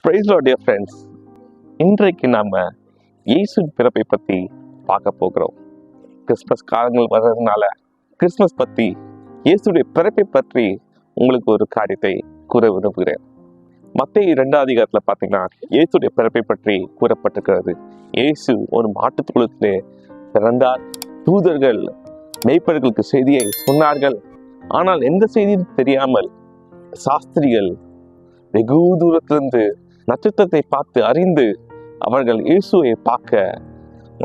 Price Lord dear friends. இன்றைக்கு நாம இயேசு பிறப்பை பற்றி பார்க்க போகிறோம். கிறிஸ்மஸ் காலங்கள் வர்றதுனால கிறிஸ்மஸ் பற்றி, இயேசுடைய பிறப்பை பற்றி உங்களுக்கு ஒரு காரியத்தை கூற விரும்புகிறேன். மத்தேயு 2ஆம் அதிகாரத்தில் பார்த்தீங்கன்னா இயேசுடைய பிறப்பை பற்றி கூறப்பட்டிருக்கிறது. இயேசு ஒரு மாட்டுத் தொழுவத்திலே பிறந்தார். தூதர்கள் மேய்ப்பர்களுக்கு செய்தியை சொன்னார்கள். ஆனால் எந்த செய்தியும் தெரியாமல் சாஸ்திரிகள் வெகு தூரத்திலிருந்து நட்சத்திரத்தை பார்த்து அறிந்து அவர்கள் இயேசுவை பார்க்க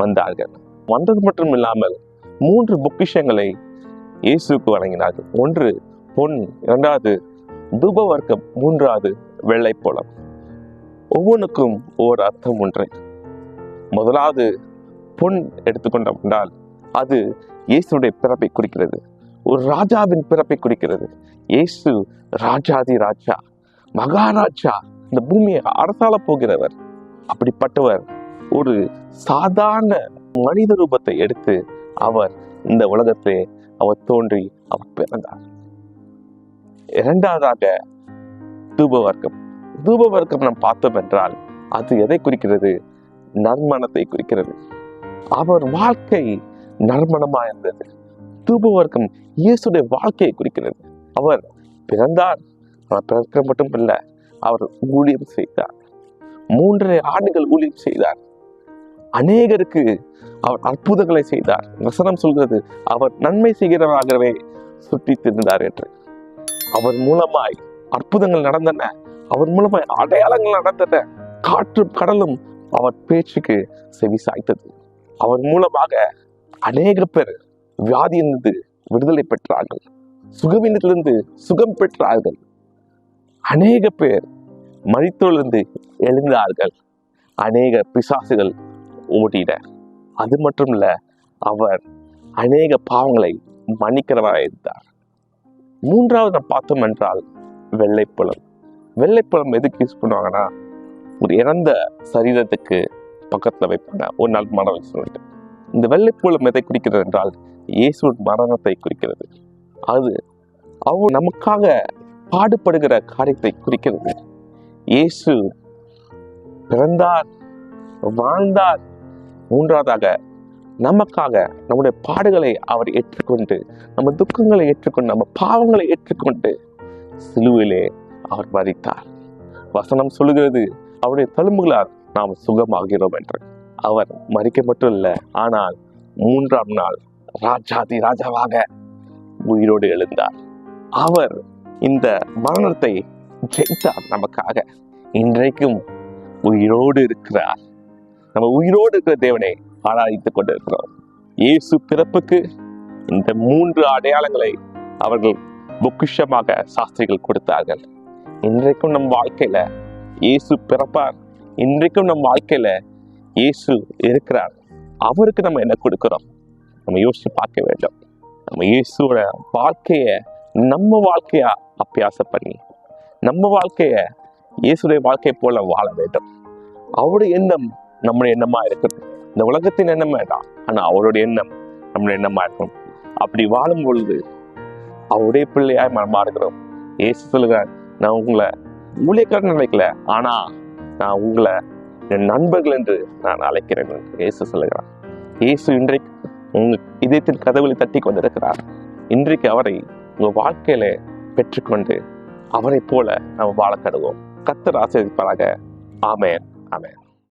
வந்தார்கள். வந்தது மட்டும் இல்லாமல் 3 பொக்கிஷங்களை இயேசுக்கு வழங்கினார்கள். 1 பொன், 2வது தூப வர்க்கம், 3வது வெள்ளைப்போளம். ஒவ்வொன்றுக்கும் ஒரு அர்த்தம் ஒன்று. முதலாவது பொன் எடுத்துக்கொண்டோம் என்றால் அது இயேசுடைய பிறப்பை குறிக்கிறது. ஒரு ராஜாவின் பிறப்பை குறிக்கிறது. இயேசு ராஜாதி ராஜா, மகாராஜா, இந்த பூமியை அரசாள போகிறவர். அப்படிப்பட்டவர் ஒரு சாதாரண மனித ரூபத்தை எடுத்து அவர் இந்த உலகத்தை அவர் தோன்றி அவர் பிறந்தார். 2வதாக தூபவர்க்கம். தூபவர்க்கம் நாம் பார்த்தோம் என்றால் அது எதை குறிக்கிறது? நறுமணத்தை குறிக்கிறது. அவர் வாழ்க்கை நறுமணமா இருந்தது. தூபவர்க்கம் இயேசுடைய வாழ்க்கையை குறிக்கிறது. அவர் பிறந்தார், அவர் பிறக்க மட்டும் இல்லை, அவர் ஊழியம் செய்தார். 3.5 ஆண்டுகள் ஊழியம் செய்தார். அநேகருக்கு அவர் அற்புதங்களை செய்தார். வசனம் சொல்கிறது அவர் நன்மை செய்கிறவராகவே சுற்றி திரிந்தார் என்று. அவர் மூலமாய் அற்புதங்கள் நடந்தன. அவர் மூலமாய் அடையாளங்கள் நடந்தன. காற்றும் கடலும் அவர் பேச்சுக்கு செவி சாய்த்தது. அவர் மூலமாக அநேக பேர் வியாதியிலிருந்து விடுதலை பெற்றார்கள். சுகவீனத்திலிருந்து சுகம் பெற்றார்கள். அநேக பேர் மரித்தோரிலிருந்து எழுந்தார்கள். அநேக பிசாசுகள் ஓடின. அது மட்டும் இல்ல, அவர் அநேக பாவங்களை மன்னிக்கிறவராக இருந்தார். 3வது நாம் பார்த்தோம் என்றால் வெள்ளைப்பழம். வெள்ளைப்பழம் எதுக்கு யூஸ் பண்ணுவாங்கன்னா, ஒரு இறந்த சரீரத்துக்கு பக்கத்துல வைப்பாங்க ஒரு நாள் மரணம் சொல்லிட்டு. இந்த வெள்ளைப்பழம் எதை குறிக்கிறது என்றால் இயேசு மரணத்தை குறிக்கிறது. அது அவர் நமக்காக பாடுபடுகிற காரியத்தை குறிக்கிறது. இயேசு பிறந்தார், வாழ்ந்தார். 3வதாக நமக்காக நம்முடைய பாடுகளை அவர் ஏற்றுக்கொண்டு, நம்ம துக்கங்களை ஏற்றுக்கொண்டு, நம்ம பாவங்களை ஏற்றுக்கொண்டு சிலுவையிலே அவர் மரித்தார். வசனம் சொல்லுகிறது அவருடைய தழும்புகளால் நாம் சுகமாகிறோம் என்று. அவர் மரிக்க மட்டும் இல்லை, ஆனால் 3ஆம் நாள் ராஜாதி ராஜாவாக உயிரோடு எழுந்தார். அவர் இந்த மரணத்தை ஜெயித்தார் நமக்காக. இன்றைக்கும் உயிரோடு இருக்கிறார். நம்ம உயிரோடு இருக்கிற தேவனை ஆராதித்துக் கொண்டிருக்கிறோம். இயேசு பிறப்புக்கு இந்த 3 அடையாளங்களை அவர்கள் பொக்கிஷமாக சாஸ்திரிகள் கொடுத்தார்கள். இன்றைக்கும் நம் வாழ்க்கையில இயேசு பிறப்பார். இன்றைக்கும் நம் வாழ்க்கையில இயேசு இருக்கிறார். அவருக்கு நம்ம என்ன கொடுக்கிறோம்? நம்ம யோசிச்சு பார்க்க வேண்டும். நம்ம இயேசுவோட வாழ்க்கைய நம்ம வாழ்க்கையா அபியாசம் பண்ணி நம்ம வாழ்க்கைய இயேசுடைய வாழ்க்கை போல வாழ வேண்டும். அவருடைய எண்ணம் நம்முடைய எண்ணமா இருக்கணும். இந்த உலகத்தின் எண்ணம் வேண்டாம், ஆனா அவருடைய எண்ணம் நம்முடைய எண்ணமா இருக்கணும். அப்படி வாழும் பொழுது அவருடைய பிள்ளையாய் மனமா இருக்கிறோம். இயேசு சொல்லுகிறார், நான் உங்களை ஊழியக்காரன் நினைக்கல, ஆனா நான் உங்களை என் நண்பர்கள் என்று நான் அழைக்கிறேன் என்று இயேசு சொல்லுகிறார். இயேசு இன்றைக்கு உங்க இதயத்தின் கதவுகளை தட்டி கொண்டிருக்கிறார். இன்றைக்கு அவரை உங்க வாழ்க்கையில பெற்றுக்கொண்டு அவரை போல நாம் வாழ கடுவோம். கர்த்தர் ஆசீர்வதிப்பாராக. ஆமென், ஆமென்.